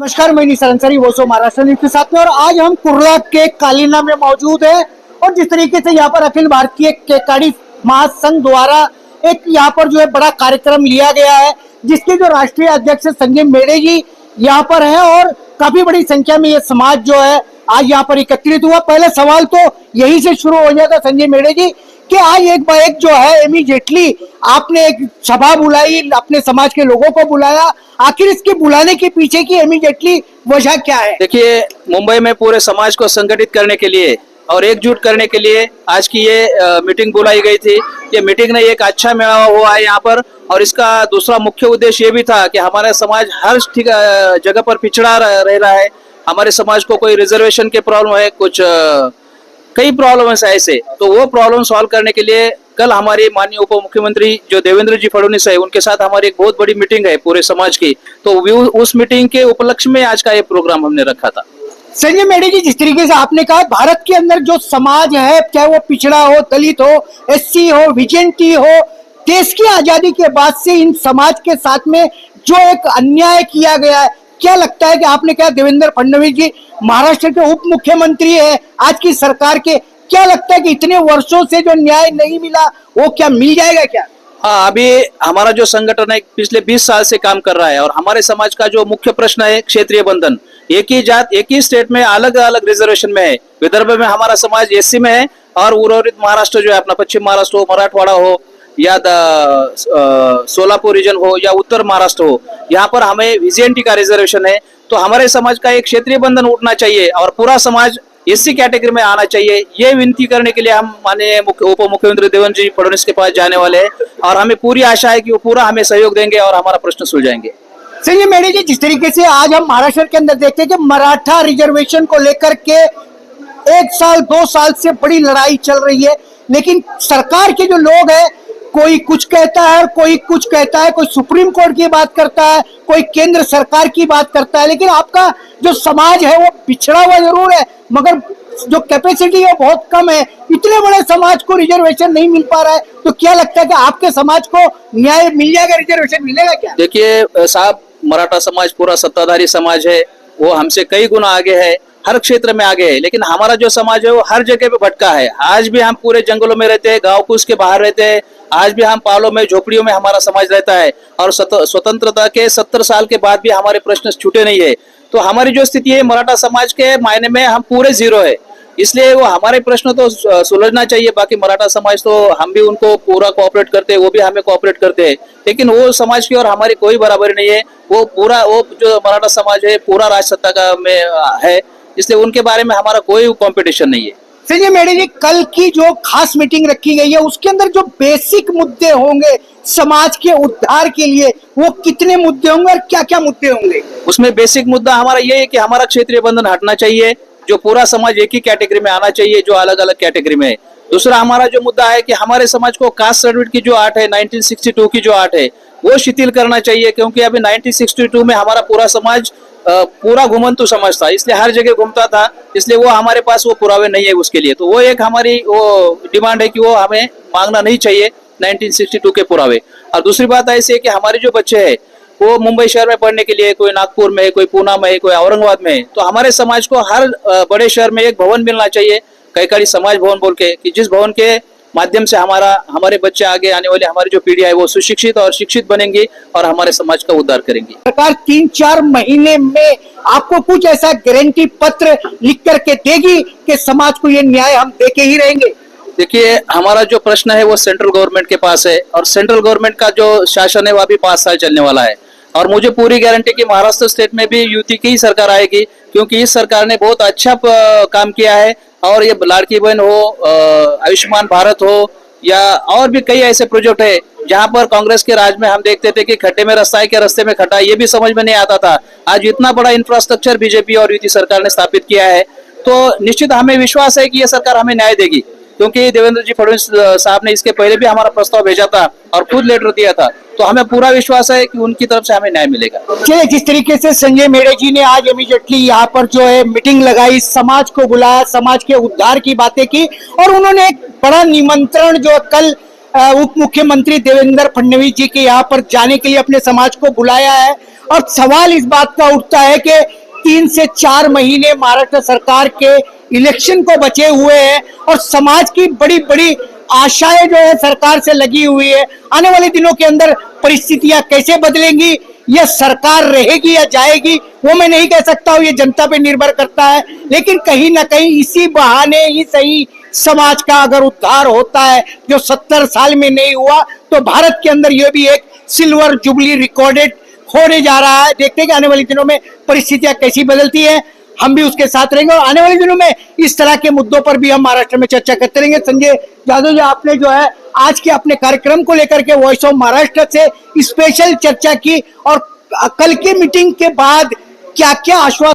नमस्कार, मैं निसार अंसारी वोसो महाराष्ट्र न्यूज के साथ में। और आज हम कुर्ला के कालीना में मौजूद है और जिस तरीके से यहाँ पर अखिल भारतीय केकाड़ी महासंघ द्वारा एक यहाँ पर जो है बड़ा कार्यक्रम लिया गया है, जिसके जो राष्ट्रीय अध्यक्ष संजय मेढ़े जी यहाँ पर है और काफी बड़ी संख्या में ये समाज जो है आज यहाँ पर एकत्रित हुआ। पहले सवाल तो यही से शुरू हो जाता संजय मेढ़े जी कि आज एक बार एक जो है इमीडिएटली आपने एक सभा बुलाई, अपने समाज के लोगों को बुलाया, आखिर इसके बुलाने के पीछे की इमीडिएटली वजह क्या है? देखिए, मुंबई में पूरे समाज को संगठित करने के लिए और एकजुट करने के लिए आज की ये मीटिंग बुलाई गई थी। ये मीटिंग ने एक अच्छा मेला हुआ है यहाँ पर, और इसका दूसरा मुख्य उद्देश्य ये भी था कि हमारा समाज हर जगह पर पिछड़ा रह रहा है। हमारे समाज को कोई रिजर्वेशन के प्रॉब्लम है, कुछ कई प्रॉब्लम है ऐसे, तो वो प्रॉब्लम सॉल्व करने के लिए कल हमारे माननीय उप मुख्यमंत्री जो देवेंद्र जी फडणवीस है, उनके साथ हमारी एक बहुत बड़ी मीटिंग है पूरे समाज की। तो उस मीटिंग के उपलक्ष्य में आज का ये प्रोग्राम हमने रखा था। संजय मेढ़े जी, जिस तरीके से आपने कहा भारत के अंदर जो समाज है, चाहे वो पिछड़ा हो, दलित हो, एससी हो, विजेंटी हो, देश की आजादी के बाद से इन समाज के साथ में जो एक अन्याय किया गया है, क्या लगता है कि आपने कहा देवेंद्र फडणवीस जी महाराष्ट्र के उप मुख्यमंत्री है आज की सरकार के, क्या लगता है कि इतने वर्षों से जो न्याय नहीं मिला वो क्या मिल जाएगा क्या? हाँ, अभी हमारा जो संगठन है पिछले 20 साल से काम कर रहा है और हमारे समाज का जो मुख्य प्रश्न है क्षेत्रीय बंधन, एक ही जात एक ही स्टेट में अलग अलग रिजर्वेशन में है। विदर्भ में हमारा समाज एससी में है और उर्वरित महाराष्ट्र जो है अपना पश्चिम महाराष्ट्र हो, मराठवाड़ा हो या सोलापुर रीजन हो या उत्तर महाराष्ट्र हो, यहाँ पर हमें विजेंटी का रिजर्वेशन है। तो हमारे समाज का एक क्षेत्रीय बंधन उठना चाहिए और पूरा समाज एससी कैटेगरी में आना चाहिए। ये विनती करने के लिए हम माननीय उप मुख्यमंत्री देवेंद्र जी फडणवीस के पास जाने वाले हैं और हमें पूरी आशा है कि वो पूरा हमें सहयोग देंगे और हमारा प्रश्न सुलझाएंगे। संजय मेढ़े जी, जिस तरीके से आज हम महाराष्ट्र के अंदर देखते हैं कि मराठा रिजर्वेशन को लेकर के 1 साल 2 साल से बड़ी लड़ाई चल रही है, लेकिन सरकार के जो लोग हैं कोई कुछ कहता है, कोई कुछ कहता है, कोई सुप्रीम कोर्ट की बात करता है, कोई केंद्र सरकार की बात करता है, लेकिन आपका जो समाज है वो पिछड़ा हुआ जरूर है मगर जो कैपेसिटी है बहुत कम है। इतने बड़े समाज को रिजर्वेशन नहीं मिल पा रहा है, तो क्या लगता है कि आपके समाज को न्याय मिल जाएगा, रिजर्वेशन मिलेगा क्या? देखिए साहब, मराठा समाज पूरा सत्ताधारी समाज है, वो हमसे कई गुना आगे है, हर क्षेत्र में आगे है, लेकिन हमारा जो समाज है वो हर जगह पे भटका है। आज भी हम पूरे जंगलों में रहते हैं, गांव कूच के बाहर रहते हैं, आज भी हम पालों में झोपड़ियों में हमारा समाज रहता है और स्वतंत्रता के 70 साल के बाद भी हमारे प्रश्न छूटे नहीं है। तो हमारी जो स्थिति है मराठा समाज के मायने में हम पूरे जीरो है, इसलिए वो हमारे प्रश्न तो सुलझना चाहिए। बाकी मराठा समाज तो हम भी उनको पूरा कोऑपरेट करते हैं, वो भी हमें कोऑपरेट करते हैं, लेकिन वो समाज की और हमारी कोई बराबरी नहीं है। वो जो मराठा समाज है पूरा राजसत्ता का में है, इसलिए उनके बारे में हमारा कोई कंपटीशन नहीं है। संजय मेढ़े जी, कल की जो खास मीटिंग रखी गई है उसके अंदर जो बेसिक मुद्दे होंगे समाज के उद्धार के लिए, वो कितने मुद्दे होंगे और क्या क्या मुद्दे होंगे? उसमें बेसिक मुद्दा हमारा ये है कि हमारा क्षेत्रीय बंधन हटना चाहिए, जो पूरा समाज एक ही कैटेगरी में आना चाहिए जो अलग अलग कैटेगरी में है। दूसरा हमारा जो मुद्दा है कि हमारे समाज को कास्ट सर्टिफिकेट की जो आर्ट है 1962 की जो आर्ट है वो शिथिल करना चाहिए, क्योंकि अभी 1962 में हमारा पूरा समाज पूरा घुमंतु समाज था, इसलिए हर जगह घूमता था, इसलिए वो हमारे पास वो पुरावे नहीं है उसके लिए। तो वो एक हमारी वो डिमांड है कि वो हमें मांगना नहीं चाहिए 1962 के पुरावे। और दूसरी बात ऐसी है कि हमारे जो बच्चे हैं वो मुंबई शहर में पढ़ने के लिए, कोई नागपुर में, कोई पूना में, कोई औरंगाबाद में, तो हमारे समाज को हर बड़े शहर में एक भवन मिलना चाहिए, कैकाड़ी समाज भवन बोल के, कि जिस भवन के माध्यम से हमारे बच्चे आगे आने वाले हमारी जो पीढ़ी है वो सुशिक्षित और शिक्षित बनेंगी और हमारे समाज का उद्धार करेंगी। सरकार 3-4 महीने में आपको कुछ ऐसा गारंटी पत्र लिख करके देगी कि समाज को ये न्याय हम देके ही रहेंगे? देखिए, हमारा जो प्रश्न है वो सेंट्रल गवर्नमेंट के पास है और सेंट्रल गवर्नमेंट का जो शासन है वो अभी 5 साल चलने वाला है और मुझे पूरी गारंटी कि महाराष्ट्र स्टेट में भी यूपी की ही सरकार आएगी, क्योंकि इस सरकार ने बहुत अच्छा काम किया है। और ये लाड़की बहन हो, आयुष्मान भारत हो या और भी कई ऐसे प्रोजेक्ट है जहां पर कांग्रेस के राज में हम देखते थे कि खड्डे में रास्ता है क्या रास्ते में खड्डा, ये भी समझ में नहीं आता था। आज इतना बड़ा इंफ्रास्ट्रक्चर बीजेपी और यूपी सरकार ने स्थापित किया है, तो निश्चित हमें विश्वास है कि ये सरकार हमें न्याय देगी, क्योंकि देवेंद्र जी फडणवीस साहब ने इसके पहले भी हमारा प्रस्ताव भेजा था और खुद लेटर दिया था, तो हमें पूरा विश्वास है कि उनकी तरफ से हमें न्याय मिलेगा। चलिए, जिस तरीके से संजय मेढ़े जी ने आज इमीडिएटली यहाँ पर जो है मीटिंग लगाई, समाज को बुलाया, समाज के उद्धार की बातें की और उन्होंने एक बड़ा निमंत्रण जो कल उप मुख्यमंत्री देवेंद्र फडणवीस जी के यहाँ पर जाने के लिए अपने समाज को बुलाया है और सवाल इस बात का उठता है कि 3 से 4 महीने महाराष्ट्र सरकार के इलेक्शन को बचे हुए हैं और समाज की बड़ी बड़ी आशाएं जो है सरकार से लगी हुई है। आने वाले दिनों के अंदर परिस्थितियां कैसे बदलेंगी, यह सरकार रहेगी या जाएगी, वो मैं नहीं कह सकता हूं, ये जनता पे निर्भर करता है। लेकिन कहीं ना कहीं इसी बहाने ही सही समाज का अगर उद्धार होता है, जो 70 साल में नहीं हुआ, तो भारत के अंदर यह भी एक सिल्वर जुबली रिकॉर्डेड होने जा रहा है। देखते हैं कि आने वाले दिनों में परिस्थितियां कैसी बदलती है, हम भी उसके साथ रहेंगे और आने वाले दिनों में इस तरह के मुद्दों पर भी हम महाराष्ट्र में चर्चा करते रहेंगे। संजय यादव जी, आपने जो है आज के अपने कार्यक्रम को लेकर के वॉइस ऑफ महाराष्ट्र से स्पेशल चर्चा की और कल की मीटिंग के बाद क्या क्या आश्वासन